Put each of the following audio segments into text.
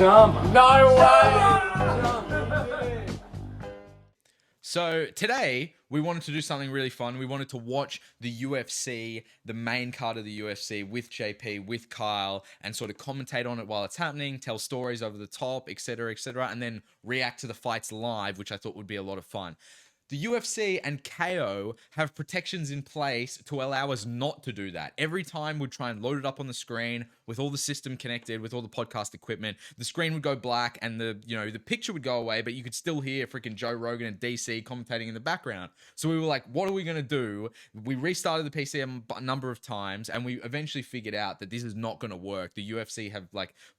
No way! So today we wanted to do something really fun. We wanted to watch the UFC, the main card of the UFC with JP, with Kyle, and sort of commentate on it while it's happening, tell stories over the top, etc., and then react to the fights live, which I thought would be a lot of fun. The UFC and KO have protections in place to allow us not to do that. Every time we'd try and load it up on the screen with all the system connected, with all the podcast equipment, the screen would go black and the picture would go away, but you could still hear freaking Joe Rogan and DC commentating in the background. So we were like, what are we going to do? We restarted the PC a number of times and we eventually figured out that this is not going to work. The UFC have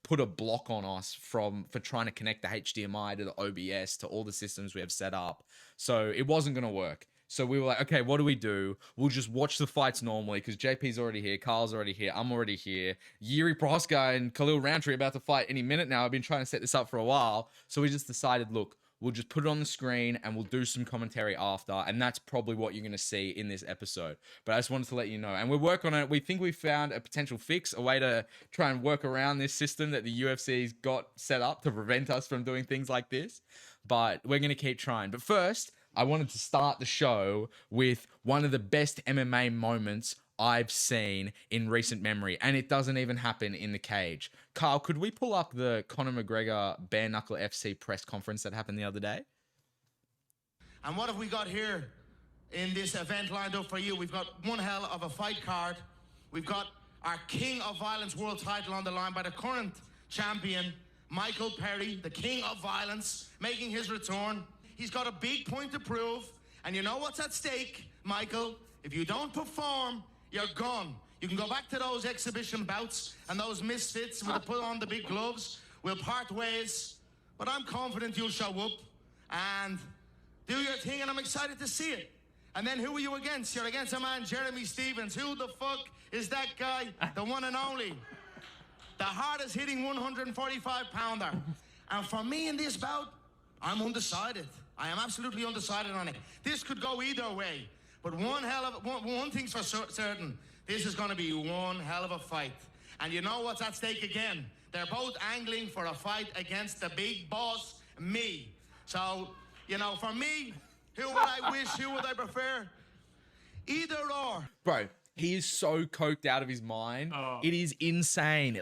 put a block on us for trying to connect the HDMI to the OBS to all the systems we have set up. So it wasn't going to work. So we were like, okay, what do we do? We'll just watch the fights normally because JP's already here, Carl's already here, I'm already here. Yuri Prohaska and Khalil Roundtree are about to fight any minute now. I've been trying to set this up for a while. So we just decided, look, we'll just put it on the screen and we'll do some commentary after. And that's probably what you're going to see in this episode. But I just wanted to let you know. And we're working on it. We think we found a potential fix, a way to try and work around this system that the UFC's got set up to prevent us from doing things like this. But we're going to keep trying. But first, I wanted to start the show with one of the best MMA moments I've seen in recent memory, and it doesn't even happen in the cage. Kyle, could we pull up the Conor McGregor Bare Knuckle FC press conference that happened the other day? And what have we got here in this event lined up for you? We've got one hell of a fight card. We've got our King of Violence world title on the line by the current champion, Michael Perry, the King of Violence, making his return. He's got a big point to prove. And you know what's at stake, Michael? If you don't perform, you're gone. You can go back to those exhibition bouts and those misfits with the put on the big gloves. We'll part ways. But I'm confident you'll show up and do your thing, and I'm excited to see it. And then who are you against? You're against a man, Jeremy Stevens. Who the fuck is that guy? The one and only. The hardest hitting 145 pounder. And for me in this bout, I'm undecided. I am absolutely undecided on it. This could go either way. But one thing's for certain. This is going to be one hell of a fight. And you know what's at stake again? They're both angling for a fight against the big boss, me. So, for me, who would I wish, who would I prefer? Either or. Bro, he is so coked out of his mind. Oh. It is insane.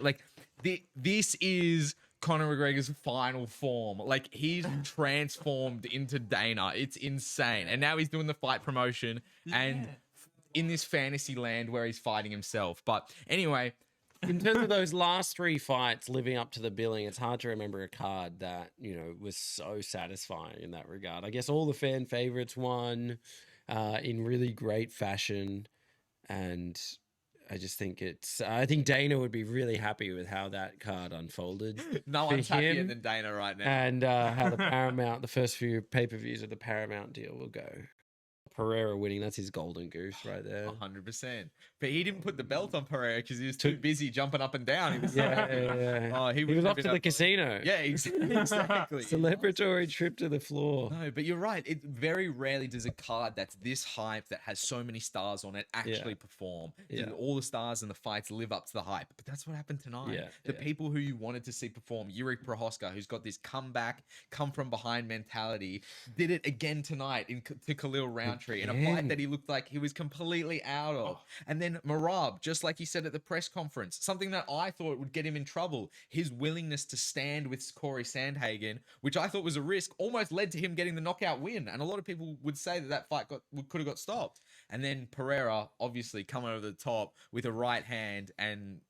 This is Conor McGregor's final form. He's transformed into Dana. It's insane. And now he's doing the fight promotion and in this fantasy land where he's fighting himself. But anyway, in terms of those last three fights living up to the billing, it's hard to remember a card that, was so satisfying in that regard. I guess all the fan favorites won in really great fashion. And I just think I think Dana would be really happy with how that card unfolded. No one's happier than Dana right now. And how the first few pay-per-views of the Paramount deal will go. Pereira winning, that's his golden goose right there. 100%. But he didn't put the belt on Pereira because he was too busy jumping up and down. He was Oh, he was off to the casino. Yeah, exactly. Celebratory trip to the floor. No, but you're right. It very rarely does a card that's this hype, that has so many stars on it, actually perform. So that all the stars and the fights live up to the hype. But that's what happened tonight. The people who you wanted to see perform, Yuri Prohaska, who's got this comeback, come from behind mentality, did it again tonight to Khalil Roundtree in a fight that he looked like he was completely out of. And then Merab, just like he said at the press conference, something that I thought would get him in trouble, his willingness to stand with Corey Sandhagen, which I thought was a risk, almost led to him getting the knockout win. And a lot of people would say that fight could have got stopped. And then Pereira obviously coming over the top with a right hand and,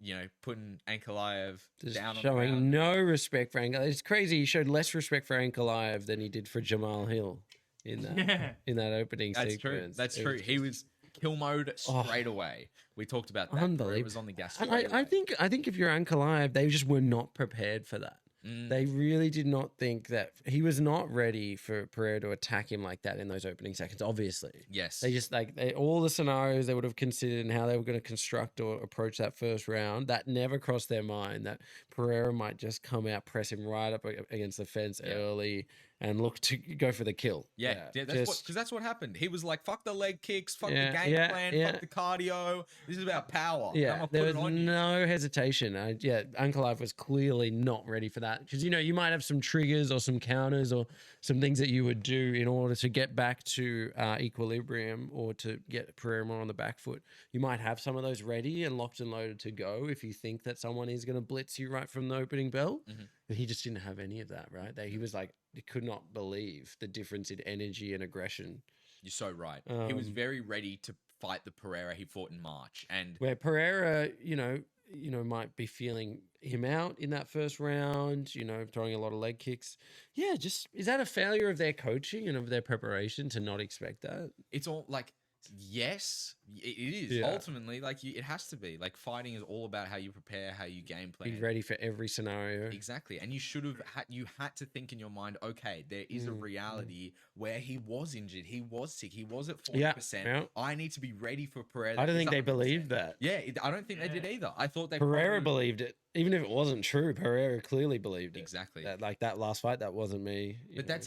putting Ankalaev down on the ground. Showing no respect for Ankalaev. It's crazy. He showed less respect for Ankalaev than he did for Jamal Hill in that opening sequence. That's true. He was kill mode straight away. We talked about that. Unbelievable. It was on the gas. And I think if you're Ankalaev, they just were not prepared for that. They really did not think that he was not ready for Pereira to attack him like that in those opening seconds. Obviously, yes. They just all the scenarios they would have considered and how they were going to construct or approach that first round. That never crossed their mind that Pereira might just come out, press him right up against the fence early, and look to go for the kill. Yeah, that's what happened. He was like, "Fuck the leg kicks, fuck the Yeah, game yeah, plan, yeah. fuck the cardio. This is about power. I'm Yeah, gonna there put was it on you." no hesitation. Ankalaev was clearly not ready for that because you might have some triggers or some counters or some things that you would do in order to get back to equilibrium or to get Pereira more on the back foot. You might have some of those ready and locked and loaded to go if you think that someone is going to blitz you right from the opening bell. But he just didn't have any of that, right? He was like, he could not believe the difference in energy and aggression. You're so right. He was very ready to fight the Pereira he fought in March, and where Pereira, might be feeling him out in that first round, throwing a lot of leg kicks. Yeah, just is that a failure of their coaching and of their preparation to not expect that? it's all like, yes, it is. Yeah. Ultimately, like it has to be. Like fighting is all about how you prepare, how you game plan. Be ready for every scenario. Exactly. And you should have had to think in your mind, okay, there is a reality where he was injured, he was sick, he was at 40%. Yeah. I need to be ready for Pereira. I don't think they believed that. Yeah, I don't think they did either. I thought they Pereira believed it. Even if it wasn't true, Pereira clearly believed it. Exactly. That last fight, that wasn't me. I can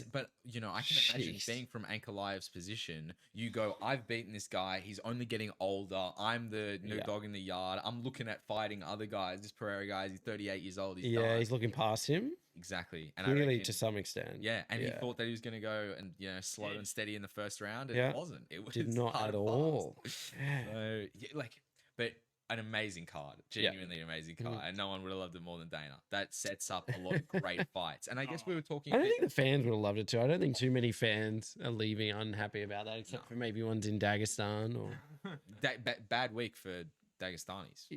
imagine being from Ankalaev's position. You go, I've beaten this guy. He's only getting older. I'm the new dog in the yard. I'm looking at fighting other guys. This Pereira guy, he's 38 years old. He's done. He's looking past him. Exactly. And Clearly, to some extent. Yeah, and he thought that he was going to go and slow and steady in the first round, and it wasn't. It was did not hard at and all. fast. So, but an amazing card, genuinely amazing card, and no one would have loved it more than Dana. That sets up a lot of great fights, and I guess we were talking. I don't think the fans would have loved it too. I don't think too many fans are leaving unhappy about that, except for maybe ones in Dagestan or bad week for Dagestanis.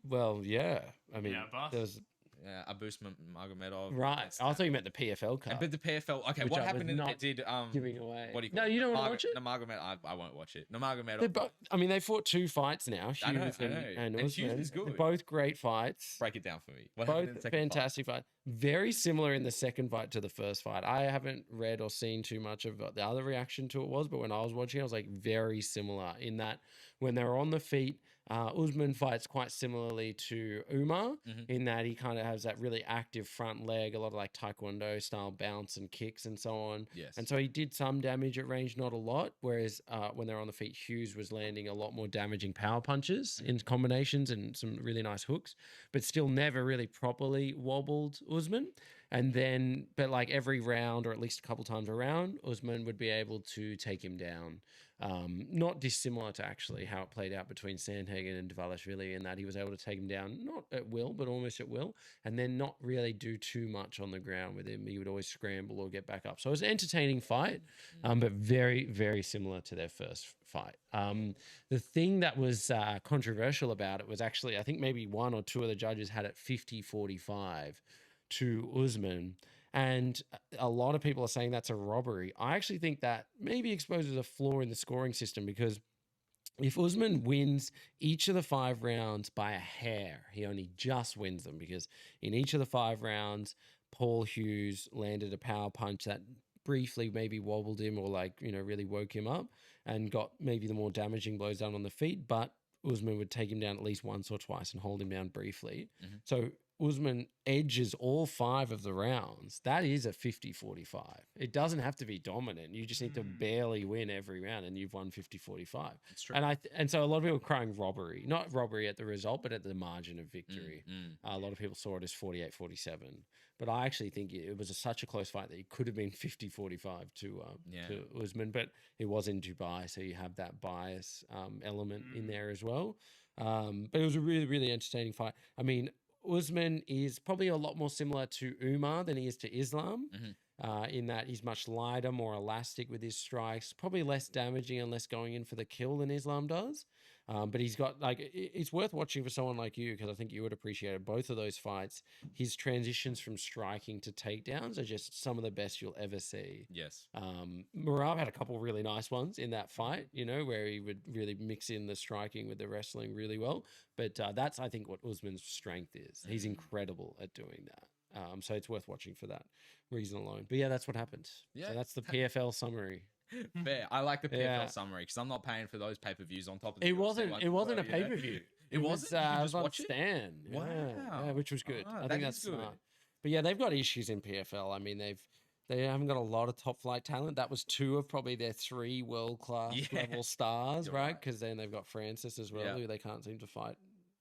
Well, yeah. I mean, there was. Abus Magomedov. Right. I thought you meant the PFL card. But the PFL. Okay, what happened in it? Did giving away? What do you call no, it? you don't want to watch it. Nurmagomedov. I won't watch it. Nurmagomedov. They fought 2 fights now. I know. And Hughes is good. They're both great fights. Break it down for me. Both fantastic fights. Very similar in the second fight to the first fight. I haven't read or seen too much of what the other reaction to it was, but when I was watching, I was like very similar in that when they're on the feet, Usman fights quite similarly to Umar in that he kind of has that really active front leg, a lot of like Taekwondo style bounce and kicks and so on. Yes. And so he did some damage at range, not a lot. Whereas when they're on the feet, Hughes was landing a lot more damaging power punches in combinations and some really nice hooks, but still never really properly wobbled Usman. And then, but like every round or at least a couple times around, Usman would be able to take him down. Not dissimilar to actually how it played out between Sandhagen and Dvalishvili in that he was able to take him down, not at will, but almost at will, and then not really do too much on the ground with him. He would always scramble or get back up. So it was an entertaining fight, but very, very similar to their first fight. The thing that was controversial about it was actually, I think maybe 1 or 2 of the judges had it 50-45 to Usman. And a lot of people are saying that's a robbery. I actually think that maybe exposes a flaw in the scoring system because if Usman wins each of the 5 rounds by a hair, he only just wins them because in each of the 5 rounds, Paul Hughes landed a power punch that briefly maybe wobbled him or really woke him up and got maybe the more damaging blows down on the feet, but Usman would take him down at least once or twice and hold him down briefly. So Usman edges all 5 of the rounds. That is a 50-45. It doesn't have to be dominant. You just need to barely win every round and you've won 50-45. That's true. And so a lot of people are crying robbery. Not robbery at the result, but at the margin of victory. A lot of people saw it as 48-47. But I actually think it was such a close fight that it could have been 50-45 to Usman. But it was in Dubai, so you have that bias element in there as well. But it was a really, really entertaining fight. I mean, Usman is probably a lot more similar to Umar than he is to Islam in that he's much lighter, more elastic with his strikes, probably less damaging and less going in for the kill than Islam does. But he's got it's worth watching for someone like you because I think you would appreciate it. Both of those fights, his transitions from striking to takedowns are just some of the best you'll ever see. Yes. Merab had a couple of really nice ones in that fight, where he would really mix in the striking with the wrestling really well. But that's, I think, what Usman's strength is. He's incredible at doing that. So it's worth watching for that reason alone. But yeah, that's what happened. Yeah. So that's the PFL summary. Fair. I like the PFL summary because I'm not paying for those pay-per-views on top of the It wasn't a pay-per-view. It wasn't? It was on watch it? Stan. Wow. Yeah, which was good. I that think is that's good. smart. But yeah, they've got issues in PFL. I mean, They haven't got a lot of top flight talent. That was 2 of probably their 3 world-class Yeah, level stars, you're right? right. Because then they've got Francis as well, Yeah. who they can't seem to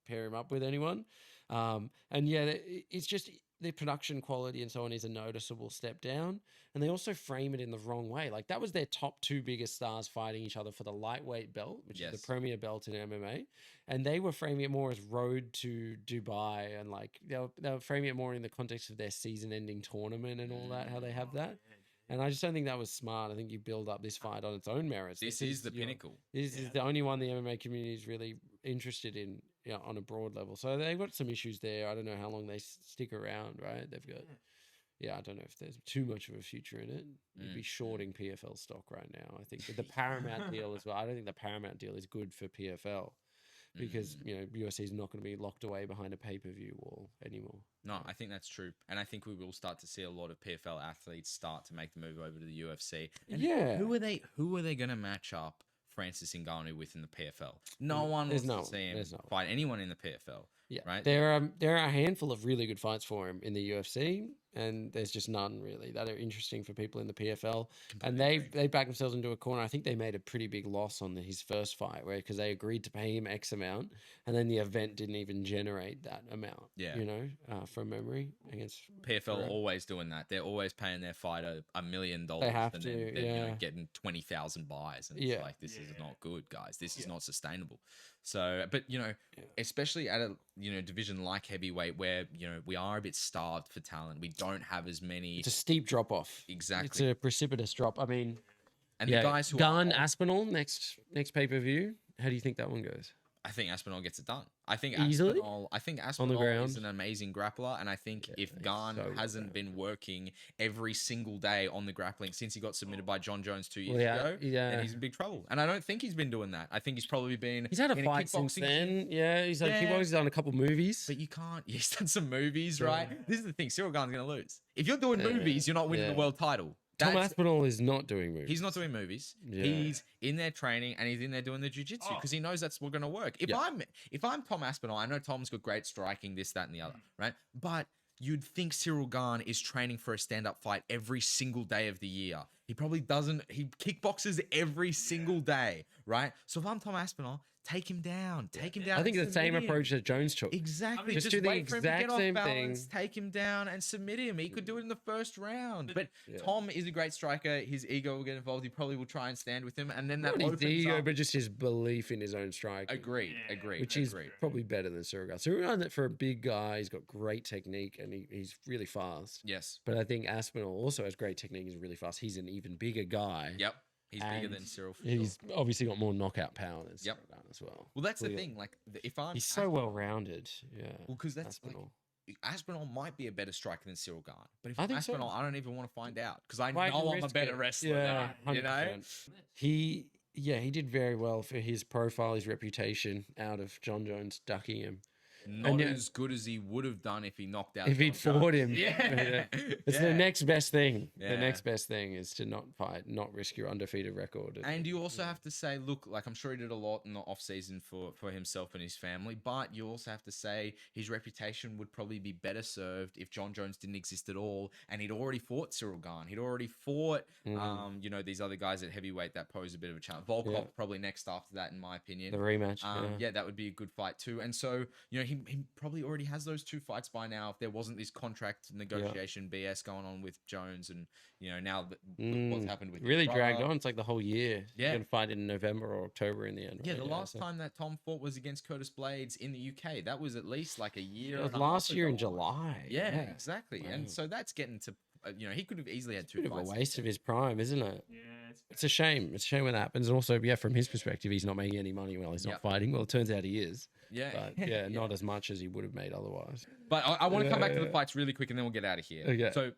pair him up with anyone. And yeah, it's just the production quality and so on is a noticeable step down. And they also frame it in the wrong way. Like that was their top 2 biggest stars fighting each other for the lightweight belt, which is the premier belt in MMA. And they were framing it more as road to Dubai, and like they were framing it more in the context of their season-ending tournament and all that, how they have that. And I just don't think that was smart. I think you build up this fight on its own merits. This is the pinnacle. This is the only one the MMA community is really interested in, on a broad level. So they've got some issues there. I don't know how long they stick around, right? They've got, I don't know if there's too much of a future in it. You'd be shorting PFL stock right now. I think with the Paramount deal as well. I don't think the Paramount deal is good for PFL. Because UFC is not going to be locked away behind a pay-per-view wall anymore. No, I think that's true, and I think we will start to see a lot of PFL athletes start to make the move over to the UFC. And who are they going to match up Francis Ngannou with in the PFL? No one wants to see him fight anyone in the PFL. Yeah, right. There are a handful of really good fights for him in the UFC, and there's just none really that are interesting for people in the PFL. And they backed themselves into a corner. I think they made a pretty big loss on his first fight, because they agreed to pay him X amount, and then the event didn't even generate that amount. Yeah, from memory against PFL always doing that. They're always paying their fighter $1 million. They have to, they're getting 20,000 buys, and it's like this is not good, guys. This is not sustainable. So, but especially at a division like heavyweight, where we are a bit starved for talent. We don't have as many. It's a steep drop off. Exactly, it's a precipitous drop. I mean, and the guys who Gun Aspinall next pay-per-view. How do you think that one goes? I think Aspinall gets it done. I think easily. Aspinall is an amazing grappler, and I think if Garn hasn't been working every single day on the grappling since he got submitted by John Jones 2 years ago, then he's in big trouble. And I don't think he's been doing that. I think he's probably been. He's had a fight since then. Yeah, he's done a couple movies. But you can't. He's done some movies, right? This is the thing. Cyril Garn's going to lose. If you're doing movies, you're not winning the world title. Tom Aspinall is not doing movies. He's not doing movies. Yeah. He's in there training, and he's in there doing the jiu-jitsu because he knows that's what's going to work. If I'm Tom Aspinall, I know Tom's got great striking, this, that, and the other, right? But you'd think Cyril Garn is training for a stand-up fight every single day of the year. He probably doesn't. He kickboxes every single day, right? So if I'm Tom Aspinall, take him down. Take him down. I think the same approach that Jones took. Exactly. Just do the exact same thing. Take him down and submit him. He could do it in the first round. But Tom is a great striker. His ego will get involved. He probably will try and stand with him. And then that opens his ego, but just his belief in his own strike. Agreed. Which is probably better than Cyril Garn. Cyril Garn, for a big guy, he's got great technique and he's really fast. Yes. But I think Aspinall also has great technique. He's really fast. He's an even bigger guy. Yep. He's bigger than Cyril. He's obviously got more knockout power than Cyril Garn as well. Well, that's the thing. Like, he's so well rounded. Yeah. Well, because that's Aspinall might be a better striker than Cyril Garn, but if I'm Aspinall, I don't even want to find out because I know I'm a better wrestler. Yeah, you know. He did very well for his profile, his reputation out of John Jones ducking him. Not as good as he would have done if he knocked out. If he'd fought him. Yeah. It's the next best thing. Yeah. The next best thing is to not fight, not risk your undefeated record. And you also have to say, look, like I'm sure he did a lot in the off season for himself and his family, but you also have to say his reputation would probably be better served if John Jones didn't exist at all, and he'd already fought Cyril Garn. He'd already fought, these other guys at heavyweight that pose a bit of a challenge. Volkov probably next after that, in my opinion. The rematch. That would be a good fight too. And so, he probably already has those 2 fights by now. If there wasn't this contract negotiation BS going on with Jones, and now what's happened with really dragged on. It's like the whole year. Yeah, you're gonna fight in November or October in the end. Yeah, the last time that Tom fought was against Curtis Blades in the UK. That was at least like a year. It was last year in July. Yeah, exactly. Wow. And so that's getting to. He could have easily had 2 fights. Bit of a waste of his prime, isn't it? Yeah, it's a shame. It's a shame when that happens. And also, from his perspective, he's not making any money while he's not fighting. Well, it turns out he is. Yeah. But not as much as he would have made otherwise. But I want to come back to the fights really quick, and then we'll get out of here. Okay. So,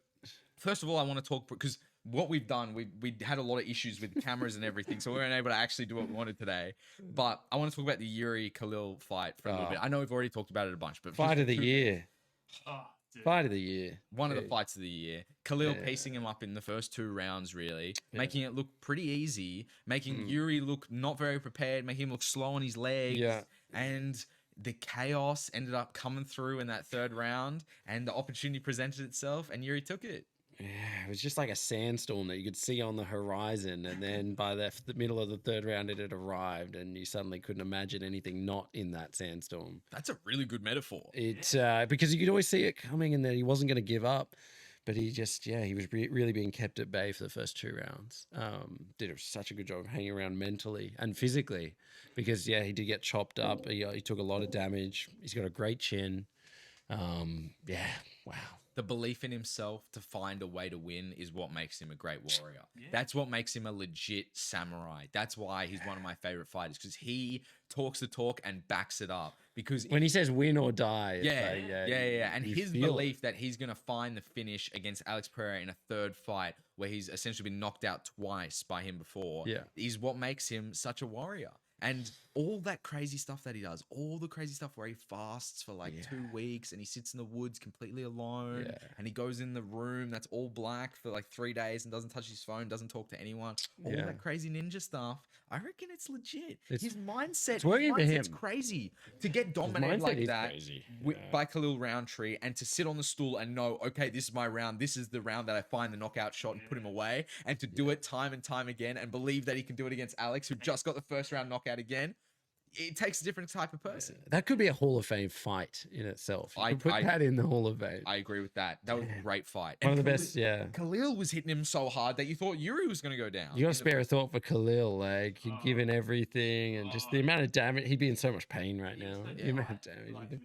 first of all, I want to talk because what we've done, we had a lot of issues with cameras and everything, so we weren't able to actually do what we wanted today. But I want to talk about the Yuri Khalil fight for a little bit. I know we've already talked about it a bunch, but fight of the year. Fight of the year. One of the fights of the year. Khalil pacing him up in the first 2 rounds, really, making it look pretty easy, making Yuri look not very prepared, making him look slow on his legs. Yeah. And the chaos ended up coming through in that 3rd round, and the opportunity presented itself, and Yuri took it. Yeah, it was just like a sandstorm that you could see on the horizon, and then by the middle of the third round, it had arrived, and you suddenly couldn't imagine anything not in that sandstorm. That's a really good metaphor. It's because you could always see it coming, and that he wasn't going to give up, but he just he was really being kept at bay for the first 2 rounds. Did such a good job of hanging around mentally and physically, because he did get chopped up. He took a lot of damage. He's got a great chin. Wow. The belief in himself to find a way to win is what makes him a great warrior. Yeah. That's what makes him a legit samurai. That's why he's one of my favorite fighters, because he talks the talk and backs it up. Because when he says win or die, and his belief that he's going to find the finish against Alex Pereira in a third fight, where he's essentially been knocked out twice by him before, is what makes him such a warrior. And all that crazy stuff that he does, all the crazy stuff where he fasts for like 2 weeks and he sits in the woods completely alone and he goes in the room that's all black for like 3 days and doesn't touch his phone, doesn't talk to anyone. All that crazy ninja stuff, I reckon it's legit. His mindset's crazy. To get dominated like that by Khalil Roundtree and to sit on the stool and know, okay, this is my round. This is the round that I find the knockout shot and put him away. And to do it time and time again and believe that he can do it against Alex, who just got the first round knockout again. It takes a different type of person. That could be a Hall of Fame fight in itself. You could put that in the Hall of Fame. I agree with that. That was a great fight. One of the best, Khalil was hitting him so hard that you thought Yuri was going to go down. You got to spare a thought for Khalil. Like, he'd given everything, and just the amount of damage. He'd be in so much pain right now. The amount of damage.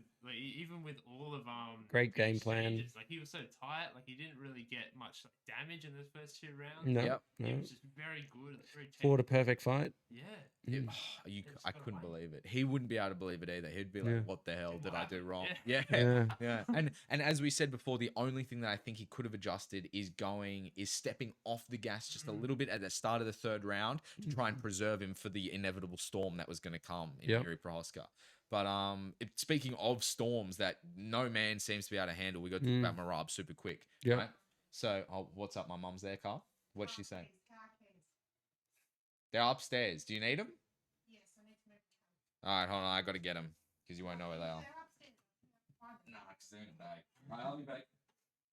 Even with all of great game plan. Like, he was so tight, like he didn't really get much damage in those first 2 rounds. No, he was just very good. Very fought a perfect fight. I couldn't believe it. He wouldn't be able to believe it either. He'd be like, "What the hell did I do wrong?" Yeah. And as we said before, the only thing that I think he could have adjusted is stepping off the gas just a little bit at the start of the third round to try and preserve him for the inevitable storm that was going to come in Yuri Prohaska. But speaking of storms that no man seems to be able to handle, we got to talk about Marab super quick. Yeah. Right? So, what's up? My mum's there, Carl. What's she saying? They're upstairs. Do you need them? Yes, I need to move the All right, hold on. I got to get them because you won't know where they are. They're upstairs. Nah, because they're in the bag. All right, I'll be back.